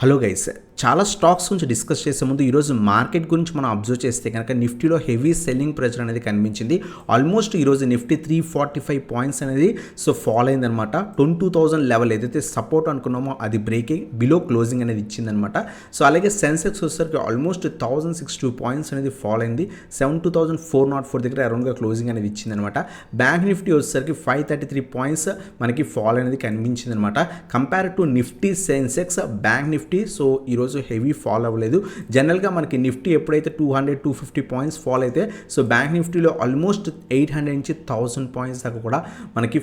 Hello guys, చాలా stocks గురించి discuss చేసే ముందు ఈరోజు మార్కెట్ గురించి మనం అబ్జర్వ్ చేస్తే కనుక నిఫ్టీలో హెవీ సెల్లింగ్ ప్రెషర్ అనేది కనిపించింది. ఆల్మోస్ట్ ఈరోజు నిఫ్టీ 345 పాయింట్స్ అనేది ఫాల్ అయిందనమాట. 22,000 లెవెల్ ఏదైతే సపోర్ట్ అనుకున్నామో అది బ్రేక్ అయ్యి బిలో క్లోజింగ్ అనేది ఇచ్చిందనమాట. అలాగే సెన్సెక్స్ వచ్చేసరికి ఆల్మోస్ట్ 1062 పాయింట్స్ అనేది ఫాల్ అయింది. 72,404 దగ్గర అరౌండ్గా క్లోజింగ్ అనేది ఇచ్చిందనమాట. బ్యాంక్ నిఫ్టీ వచ్చేసరికి 533 పాయింట్స్ మనకి ఫాల్ అనేది కనిపించిందనమాట. Compare to Nifty Sensex bank Nifty ఈరోజు హెవీ ఫాల్ అవ్వలేదు. జనరల్గా మనకి నిఫ్టీ ఎప్పుడైతే 200-250 పాయింట్స్ ఫాల్ అయితే బ్యాంక్ నిఫ్టీలో ఆల్మోస్ట్ 800 నుంచి 1000 పాయింట్స్ దాకా కూడా మనకి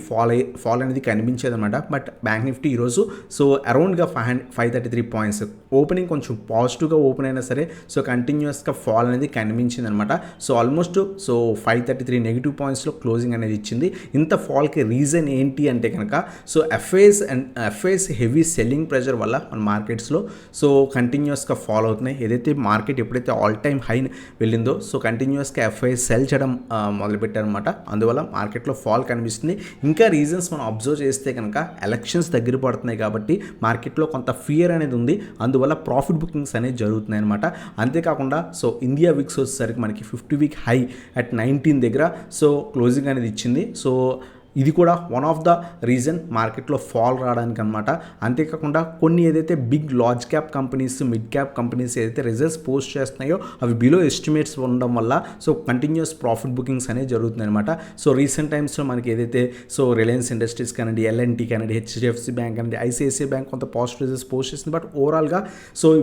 ఫాల్ అనేది కనిపించేది అనమాట. బట్ బ్యాంక్ నిఫ్టీ ఈరోజు అరౌండ్గా 533 పాయింట్స్ ఓపెనింగ్ కొంచెం పాజిటివ్గా ఓపెన్ అయినా సరే కంటిన్యూస్గా ఫాల్ అనేది కనిపించింది అనమాట. ఆల్మోస్ట్ 533 నెగిటివ్ పాయింట్స్లో క్లోజింగ్ అనేది ఇచ్చింది. ఇంత ఫాల్కి రీజన్ ఏంటి అంటే కనుక ఎఫ్ఐఎస్ హెవీ సెల్లింగ్ ప్రెషర్ వల్ల మన మార్కెట్స్లో కంటిన్యూస్గా ఫాల్ అవుతున్నాయి. ఏదైతే మార్కెట్ ఎప్పుడైతే ఆల్ టైమ్ హై వెళ్ళిందో కంటిన్యూస్గా ఎఫ్ఐఎస్ సెల్ చేయడం మొదలుపెట్టారనమాట. అందువల్ల మార్కెట్లో ఫాల్ కనిపిస్తుంది. ఇంకా రీజన్స్ మనం అబ్జర్వ్ చేస్తే కనుక ఎలక్షన్స్ దగ్గర పడుతున్నాయి కాబట్టి మార్కెట్లో కొంత ఫియర్ అనేది ఉంది. అందువల్ల ప్రాఫిట్ బుకింగ్స్ అనేవి జరుగుతున్నాయి అనమాట. అంతేకాకుండా ఇండియా విక్స్ వచ్చేసరికి మనకి 50 వీక్ హై అట్ 19 దగ్గర క్లోజింగ్ అనేది ఇచ్చింది. ఇది కూడా వన్ ఆఫ్ ద రీజన్ మార్కెట్లో ఫాల్ రావడానికి అనమాట. అంతేకాకుండా కొన్ని ఏదైతే big large cap companies, mid cap companies ఏదైతే రిజల్ట్స్ పోస్ట్ చేస్తున్నాయో అవి బిలో ఎస్టిమేట్స్ ఉండడం వల్ల కంటిన్యూస్ ప్రాఫిట్ బుకింగ్స్ అనేవి జరుగుతున్నాయి అనమాట. రీసెంట్ టైమ్స్లో మనకి ఏదైతే రిలయన్స్ ఇండస్ట్రీస్ కానివ్వండి, ఎల్ఎన్టీ కానివ్వండి, హెచ్డిఎఫ్సి బ్యాంక్ కానివ్వండి, ఐసిఐసిఐ బ్యాంక్ కొంత పాజిటివ్ రిజల్ట్స్ పోస్ట్ చేస్తుంది. బట్ ఓవరాల్గా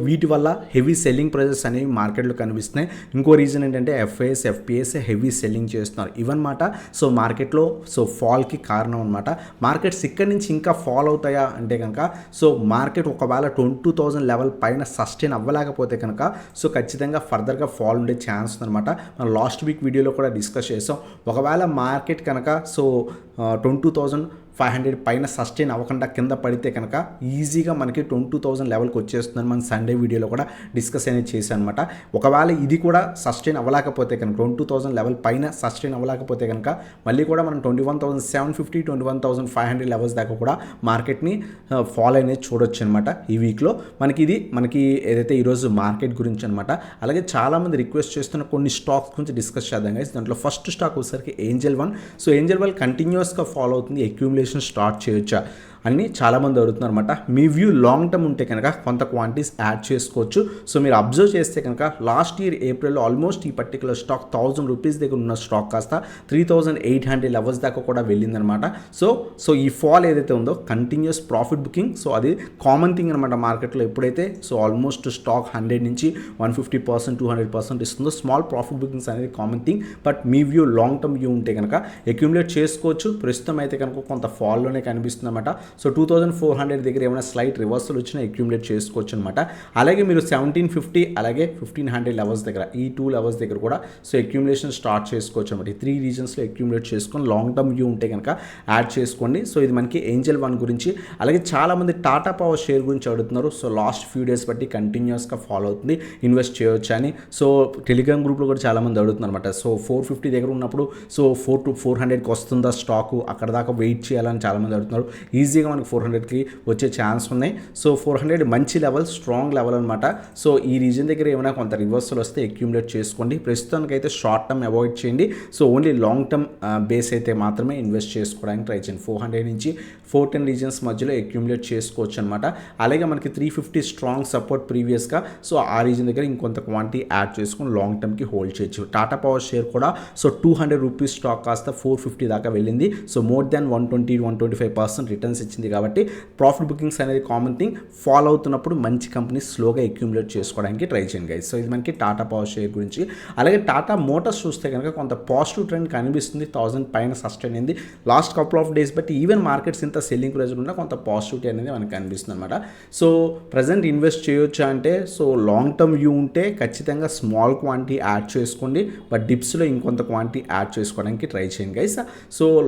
వీటి వల్ల హెవీ సెల్లింగ్ ప్రైజెస్ అనేవి మార్కెట్లో కనిపిస్తున్నాయి. ఇంకో రీజన్ ఏంటంటే ఎఫ్ఐఎస్, ఎఫ్పిఎస్ హెవీ సెల్లింగ్ చేస్తున్నారు ఇవన్నమాట. మార్కెట్లో ఫాల్కి కారణం అనమాట. మార్కెట్స్ ఇక్కడి నుంచి ఇంకా ఫాల్ అవుతాయా అంటే కనుక మార్కెట్ ఒకవేళ 22,000 లెవెల్ పైన సస్టైన్ అవ్వలేకపోతే కనుక ఖచ్చితంగా ఫర్దర్గా ఫాల్ ఉండే ఛాన్స్ ఉందన్నమాట. మనం లాస్ట్ వీక్ వీడియోలో కూడా డిస్కస్ చేసాం. ఒకవేళ మార్కెట్ కనుక 22,500 పైన సస్టైన్ అవ్వకుండా కింద పడితే కనుక ఈజీగా మనకి 22,000 లెవెల్కి వచ్చేస్తుందని మనం సండే వీడియోలో కూడా డిస్కస్ అనేది చేశాను అనమాట. ఒకవేళ ఇది కూడా సస్టైన్ అవ్వలేకపోతే కనుక 22,000 లెవెల్ పైన సస్టైన్ అవ్వలేకపోతే కనుక మళ్ళీ కూడా మనం 21,750, 21,500 లెవెల్స్ దాకా కూడా మార్కెట్ని ఫాల్ అనేది చూడొచ్చు అనమాట ఈ వీక్లో. మనకి ఏదైతే ఈరోజు మార్కెట్ గురించి అనమాట. అలాగే చాలామంది రిక్వెస్ట్ చేస్తున్న కొన్ని స్టాక్స్ గురించి డిస్కస్ చేద్దాం గైస్. దాంట్లో ఫస్ట్ స్టాక్ వచ్చేసరికి ఏంజల్ వన్. ఏంజల్ వన్ కంటిన్యూస్గా ఫాలో అవుతుంది. అక్యూములేషన్ స్టార్ట్ చేయొచ్చా అని చాలామంది అడుగుతున్నారు అనమాట. మీ వ్యూ లాంగ్ టర్మ్ ఉంటే కనుక కొంత క్వాంటిటీస్ యాడ్ చేసుకోవచ్చు. మీరు అబ్జర్వ్ చేస్తే కనుక లాస్ట్ ఇయర్ ఏప్రిల్లో ఆల్మోస్ట్ ఈ పర్టికులర్ స్టాక్ 1,000 రూపీస్ దగ్గర ఉన్న స్టాక్ కాస్త 3,800 లెవెల్స్ దాకా కూడా వెళ్ళిందనమాట. ఈ ఫాల్ ఏదైతే ఉందో కంటిన్యూస్ ప్రాఫిట్ బుకింగ్ అది కామన్ థింగ్ అనమాట మార్కెట్లో. ఎప్పుడైతే ఆల్మోస్ట్ స్టాక్ 100 నుంచి 150%, 200% ఇస్తుందో స్మాల్ ప్రాఫిట్ బుకింగ్స్ అనేది common thing. But me view long term view ఉంటే కనుక అక్యూములేట్ చేసుకోవచ్చు. ప్రస్తుతం అయితే కనుక కొంత ఫాల్లోనే కనిపిస్తుంది అనమాట. 2,400 దగ్గర ఏమైనా స్లైట్ రివర్సల్ వచ్చినా అక్యూములేట్ చేసుకోవచ్చు అనమాట. అలాగే మీరు 1,750 అలాగే 1,500 లెవెల్స్ దగ్గర ఈ 2 లెవెల్స్ దగ్గర కూడా అక్యూములేషన్ స్టార్ట్ చేసుకోవచ్చు అనమాట. ఈ 3 రీజన్స్లో అక్యూములేట్ చేసుకొని లాంగ్ టర్మ్ వ్యూ ఉంటే కనుక యాడ్ చేసుకోండి. ఇది మనకి ఏంజల్ వన్ గురించి. అలాగే చాలామంది టాటా పవర్ షేర్ గురించి అడుగుతున్నారు. లాస్ట్ ఫ్యూ డేస్ బట్టి కంటిన్యూస్గా ఫాలో అవుతుంది, ఇన్వెస్ట్ చేయొచ్చు అని. టెలిగ్రామ్ గ్రూప్లో కూడా చాలామంది అడుగుతున్నారు అనమాట. 450 దగ్గర ఉన్నప్పుడు 4 to 400కి వస్తుందా స్టాకు, అక్కడ దాకా వెయిట్ చేయాలని చాలామంది అడుగుతున్నారు. ఈజీగా మనకు 400కి వచ్చే ఛాన్స్ ఉన్నాయి. 400 మంచి లెవెల్, స్ట్రాంగ్ లెవెల్ అనమాట. ఈ రీజన్ దగ్గర ఏమైనా కొంత రివర్సల్ వస్తే అక్యూములేట్ చేసుకోండి. ప్రస్తుతానికి అయితే షార్ట్ టర్మ్ అవాయిడ్ చేయండి. ఓన్లీ లాంగ్ టర్మ్ బేస్ అయితే మాత్రమే ఇన్వెస్ట్ చేసుకోవడానికి ట్రై చేయండి. 400 నుంచి 410 రీజన్స్ మధ్యలో అక్యూములేట్ చేసుకోవచ్చు అనమాట. అలాగే మనకి 350 స్ట్రాంగ్ సపోర్ట్ ప్రీవియస్గా ఆ రీజన్ దగ్గర ఇంకొంత క్వాంటిటీ యాడ్ చేసుకొని లాంగ్ టర్మ్కి హోల్డ్ చేయొచ్చు. టాటా పవర్ షేర్ కూడా 200 రూపీస్ స్టాక్ కాస్త 450 దాకా వెళ్ళింది. మోర్ దాన్ 120-125% రిటర్న్స్ ఇచ్చింది కాబట్టి ప్రాఫిట్ బుకింగ్స్ అనేది కామన్ థింగ్. ఫాలో అవుతున్నప్పుడు మంచి కంపెనీస్ స్లోగా అక్యూములేట్ చేసుకోవడానికి ట్రై చేయండి గైస్. ఇది మనకి టాటా పవర్ షేర్ గురించి. అలాగే టాటా మోటార్స్ చూస్తే కనుక కొంత పాజిటివ్ ట్రెండ్ కనిపిస్తుంది. 1,000 పైన సస్టైన్ అయింది last couple of days. But even markets ఇంత సెల్లింగ్ ప్రెజర్ ఉన్నా కొంత పాజిటివిటీ అనేది మనకు కనిపిస్తుంది అనమాట. ప్రజెంట్ ఇన్వెస్ట్ చేయొచ్చా అంటే లాంగ్ టర్మ్ వ్యూ ఉంటే ఖచ్చితంగా స్మాల్ క్వాంటిటీ యాడ్ చేసుకోండి. బట్ డిప్స్లో ఇంకొంత క్వాంటిటీ యాడ్ చేసుకోవడానికి ట్రై చేయండి guys.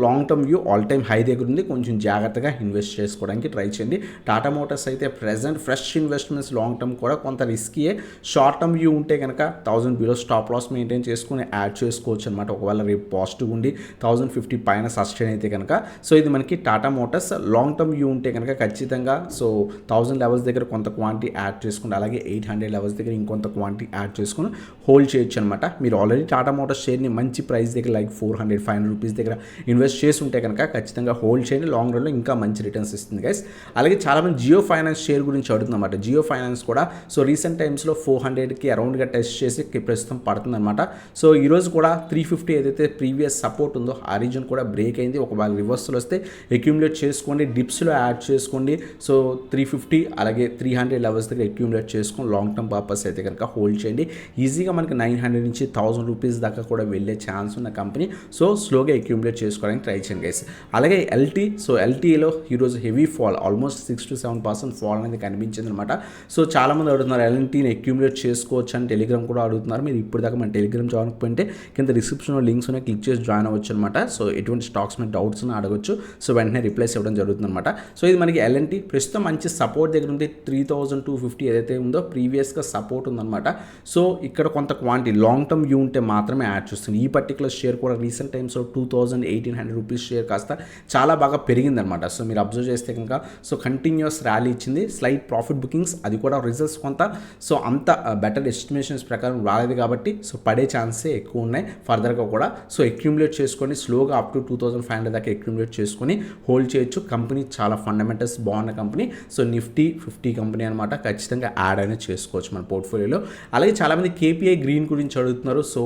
Long term view all time high దగ్గర ఉంది, కొంచెం జాగ్రత్తగా ఇన్వెస్ట్ చేసుకోవడానికి ట్రై చేయండి. టాటా మోటార్స్ అయితే present fresh investments long term కూడా కొంత రిస్కీయే. షార్ట్ టర్మ్ వ్యూ ఉంటే కనుక 1000 బిలో స్టాప్ లాస్ మెయింటైన్ చేసుకుని యాడ్ చేసుకోవచ్చు అనమాట. ఒకవేళ రేపు పాజిటివ్ ఉండి 1050 పైన సస్టైన్ అయితే కనుక. సో ఇది మనకి Tata Motors. Long term view ఉంటే కనుక ఖచ్చితంగా సో 1000 లెవెల్స్ దగ్గర కొంత క్వాంటిటీ యాడ్ చేసుకుని అలాగే 800 లెవెల్స్ దగ్గర ఇంకొంత క్వాంటిటీ యాడ్ చేసుకుని హోల్డ్ చేయొచ్చు అనమాట. మీరు ఆల్రెడీ టాటా మోటార్స్ షేర్ని మంచి ప్రైస్ దగ్గర లైక్ 400-500 రూపీస్ దగ్గర ఇన్వెస్ట్ చేసి ఉంటే కనుక ఖచ్చితంగా హోల్డ్ చేయండి. లాంగ్ రన్లో ఇంకా మంచి రిటర్న్స్ ఇస్తుంది గైస్. అలాగే చాలామంది జియో ఫైనాన్స్ షేర్ గురించి అడుగుతుందన్నమాట. జియో ఫైనాన్స్ కూడా సో రీసెంట్ టైమ్స్లో 400కి అరౌండ్గా టెస్ట్ చేసి ప్రస్తుతం పడుతుందన్నమాట. సో ఈరోజు కూడా 350 ఏదైతే ప్రీవియస్ సపోర్ట్ ఉందో ఆ రీజన్ కూడా బ్రేక్ అయింది. ఒకవేళ రివర్సల్ వస్తే అక్యూములేట్ చేసుకోండి, డిప్స్లో యాడ్ చేసుకోండి. సో 350 అలాగే 300 లెవెల్స్ దగ్గర అక్యూములేట్ చేసుకొని లాంగ్ టర్మ్ పర్పస్ అయితే కనుక హోల్డ్ చేయండి. ఈజీగా మనకి 900 నుంచి 1000 రూపీస్ దాకా కూడా వెళ్ళే ఛాన్స్ ఉన్న కంపెనీ. సో స్లోగా అక్యూములేట్ చేసుకోవడానికి ట్రై చేయండి గైస్. అలాగే ఎల్టీ, సో ఎల్టీలో ఈరోజు హెవీ ఫాల్ ఆల్మోస్ట్ 6-7% ఫాల్ అనేది కనిపించింది అనమాట. సో చాలామంది అడుగుతున్నారు ఎల్టీని అక్యూములేట్ చేసుకోవచ్చు అని టెలిగ్రామ్ కూడా అడుగుతున్నారు. మీరు ఇప్పుడు దాకా మన టెలిగ్రామ్ జాయిన్ అయిపోయింటే కింద డిస్క్రిప్షన్లో లింక్స్ ఉన్నాయి, క్లిక్ చేసి జాయిన్ అవ్వచ్చు అనమాట. సో ఎటువంటి స్టాక్స్ మీద డౌట్స్ ఉన్నా అడగొచ్చు. సో వెంటనే రిప్లైస్ ఇవ్వడం జరుగుతుంది అనమాట. సో ఇది మనకి ఎల్ఎన్టీ ప్రస్తుతం మంచి సపోర్ట్ దగ్గర ఉంది. 3250 ఏదైతే ఉందో ప్రీవియస్గా సపోర్ట్ ఉందన్నమాట. సో ఇక్కడ కొంత క్వాంటిటీ లాంగ్ టర్మ్ వ్యూ ఉంటే మాత్రమే యాడ్ చేస్తుంది. ఈ పర్టికులర్ షేర్ కూడా రీసెంట్ టైమ్స్లో 2100-1800 రూపీస్ షేర్ కాస్త చాలా బాగా పెరిగిందనమాట. సో మీరు అబ్జర్వ్ చేస్తే కనుక సో కంటిన్యూస్ ర్యాలీ ఇచ్చింది. స్లైట్ ప్రాఫిట్ బుకింగ్స్, అది కూడా రిజల్ట్స్ కొంత సో అంత బెటర్ ఎస్టిమేషన్స్ ప్రకారం రాలేదు కాబట్టి సో పడే ఛాన్సే ఎక్కువ ఉన్నాయి ఫర్దర్గా కూడా. సో అక్యూములేట్ చేసుకొని స్లోగా అప్ టు 2500 దాకా అక్యూములేట్ చేసుకొని హోల్డ్ చేయొచ్చు. కంపెనీ చాలా ఫండమెంటల్స్ బాగున్న కంపెనీ. సో నిఫ్టీ 50 కంపెనీ అనమాట. ఖచ్చితంగా యాడ్ అనేది చేసుకోవచ్చు మన పోర్ట్ఫోలియోలో. అలాగే చాలామంది కేపీఐ గ్రీన్ గురించి అడుగుతున్నారు. సో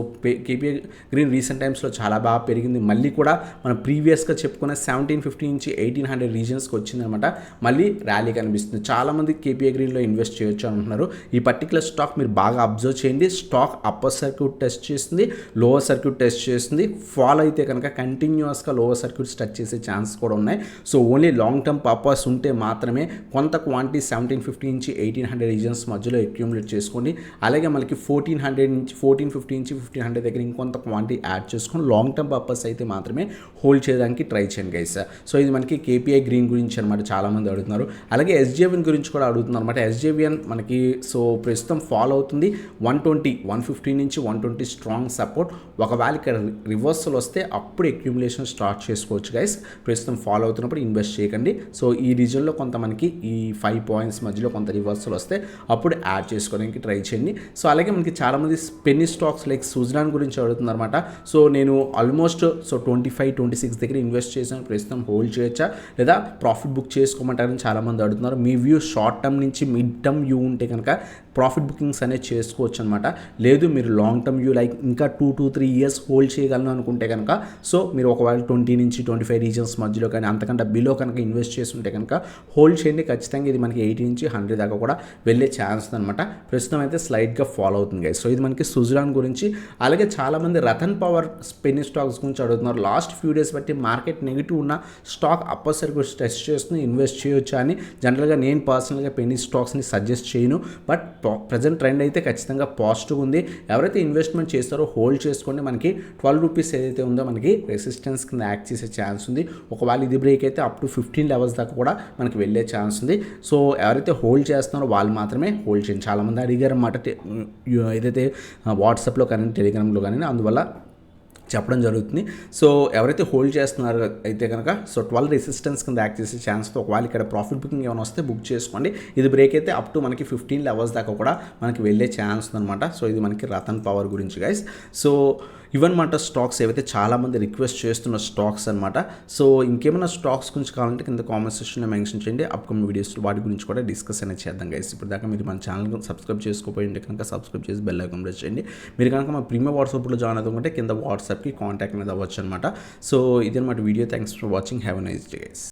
కేపీఐ గ్రీన్ రీసెంట్ టైమ్స్లో చాలా బాగా పెరిగింది. మళ్ళీ కూడా మనం ప్రీవియస్గా చెప్పుకున్న 1750 నుంచి 1800 రీజన్స్కి వచ్చిందనమాట. మళ్ళీ ర్యాలీ కనిపిస్తుంది. చాలామంది కేపీఐ గ్రీన్లో ఇన్వెస్ట్ చేయొచ్చు అంటున్నారు. ఈ పర్టికులర్ స్టాక్ మీరు బాగా అబ్జర్వ్ చేయండి. స్టాక్ అప్పర్ సర్క్యూట్ టెస్ట్ చేస్తుంది, లోవర్ సర్క్యూట్ టెస్ట్ చేస్తుంది. ఫాల్ అయితే కనుక కంటిన్యూస్గా లోవర్ సర్క్యూట్స్ టచ్ చేసే ఛాన్స్ కూడా ఉన్నాయి. So only long term purpose ఉంటే మాత్రమే కొంత క్వాంటిటీ 1750 నుంచి 1800 రీజన్స్ మధ్యలో అక్యూములేట్ చేసుకోండి. అలాగే మనకి 1450 నుంచి 1500 దగ్గర ఇంకొంత క్వాంటిటీ యాడ్ చేసుకొని లాంగ్ టర్మ్ పర్పస్ అయితే మాత్రమే హోల్డ్ చేయడానికి ట్రై చేయండి గైస్. సో ఇది మనకి కేపీఐ గ్రీన్ గురించి అనమాట. చాలామంది అడుగుతున్నారు. అలాగే ఎస్జేవిఎన్ గురించి కూడా అడుగుతున్నారు అనమాట. ఎస్జేవిఎన్ మనకి సో ప్రస్తుతం ఫాలో అవుతుంది 150 నుంచి 120 స్ట్రాంగ్ సపోర్ట్. ఒకవేళ ఇక్కడ రివర్సల్ వస్తే అప్పుడు అక్యూములేషన్ స్టార్ట్ చేసుకోవచ్చు గైస్. ప్రస్తుతం ఫాలో అవుతున్నప్పుడు ఇన్వెస్ట్ చేయకండి. సో ఈ రీజన్లో కొంత మనకి ఈ 5 పాయింట్స్ మధ్యలో కొంత రివర్సల్ వస్తే అప్పుడు యాడ్ చేసుకోవడానికి ట్రై చేయండి. సో అలాగే మనకి చాలామంది పెన్నీ స్టాక్స్ లైక్ సుజలాన్ గురించి అడుగుతున్నారు అనమాట. సో నేను ఆల్మోస్ట్ సో 25-26 దగ్గర ఇన్వెస్ట్ చేసాను. ప్రస్తుతం హోల్డ్ చేయొచ్చా లేదా ప్రాఫిట్ బుక్ చేసుకోమంటారని చాలామంది అడుగుతున్నారు. మీ వ్యూ షార్ట్ టర్మ్ నుంచి మిడ్ టర్మ్ వ్యూ ఉంటే కనుక ప్రాఫిట్ బుకింగ్స్ అనేది చేసుకోవచ్చు అనమాట. లేదు మీరు లాంగ్ టర్మ్ వ్యూ లైక్ ఇంకా 2-3 ఇయర్స్ హోల్డ్ చేయగలను అనుకుంటే కనుక సో మీరు ఒకవేళ 20 నుంచి 25 రీజన్స్ మధ్యలో కానీ అంతకంటే బిలో కనుక ఇన్వెస్ట్ చేస్తుంటే కనుక హోల్డ్ చేయండి. ఖచ్చితంగా ఇది మనకి 80 నుంచి 100 దాకా కూడా వెళ్ళే ఛాన్స్ అనమాట. ప్రస్తుతం అయితే స్లైడ్గా ఫాలో అవుతుంది గైస్. సో ఇది మనకి సుజలాన్ గురించి. అలాగే చాలామంది రతన్ పవర్ పెన్నీ స్టాక్స్ గురించి అడుగుతున్నారు. లాస్ట్ ఫ్యూ డేస్ బట్టి మార్కెట్ నెగిటివ్ ఉన్న స్టాక్ అప్పర్ సర్క్యూట్ టెస్ట్ చేస్తుంది, ఇన్వెస్ట్ చేయొచ్చా అని. జనరల్గా నేను పర్సనల్గా పెన్నీ స్టాక్స్ని సజెస్ట్ చేయను. బట్ ప్రజెంట్ ట్రెండ్ అయితే ఖచ్చితంగా పాజిటివ్ ఉంది. ఎవరైతే ఇన్వెస్ట్మెంట్ చేస్తారో హోల్డ్ చేసుకోండి. మనకి 12 రూపీస్ ఏదైతే ఉందో మనకి రెసిస్టెన్స్ కింద యాక్ట్ చేసే ఛాన్స్ ఉంది. ఒకవేళ ఇది బ్రేక్ అయితే అప్ టు 15 లెవెల్స్ దాకా కూడా మనకి వెళ్ళే ఛాన్స్ ఉంది. సో ఎవరైతే హోల్డ్ చేస్తున్నారో వాళ్ళు మాత్రమే హోల్డ్ చేయండి. చాలామంది అడిగారు అన్నమాట ఏదైతే వాట్సాప్లో కానీ టెలిగ్రామ్లో కానీ, అందువల్ల చెప్పడం జరుగుతుంది. సో ఎవరైతే హోల్డ్ చేస్తున్నారో అయితే కనుక సో 12 రెసిస్టెన్స్ కింద యాక్ట్ చేసే ఛాన్స్తో ఒకవేళ ఇక్కడ ప్రాఫిట్ బుకింగ్ ఏమైనా వస్తే బుక్ చేసుకోండి. ఇది బ్రేక్ అయితే అప్ టు మనకి 15 లెవెల్స్ దాకా కూడా మనకి వెళ్ళే ఛాన్స్ ఉందన్నమాట. సో ఇది మనకి రతన్ పవర్ గురించి గైస్. సో ఇవన్నమాట స్టాక్స్ ఏవైతే చాలామంది రిక్వెస్ట్ చేస్తున్న స్టాక్స్ అనమాట. సో ఇంకేమైనా స్టాక్స్ గురించి కావాలంటే కింద కామెంట్ సెక్షన్లో మెన్షన్ చేయండి. అప్కమింగ్ వీడియోస్ వాటి గురించి కూడా డిస్కస్ అనేది చేద్దాం గైస్. ఇప్పుడు దాకా మీరు మన ఛానల్ సబ్స్క్రైబ్ చేసుకోకపోయింటే కనుక సబ్స్క్రైబ్ చేసి బెల్ ఐకాన్ ప్రెస్ చేయండి. మీరు కనుక మా ప్రీమియం వాట్సాప్లో జాయిన్ అవుతుంటే కింద వాట్సాప్కి కాంటాక్ట్ అనేది అవ్వచ్చు అనమాట. సో ఇది అనమాట video. Thanks for watching. Have a nice day guys.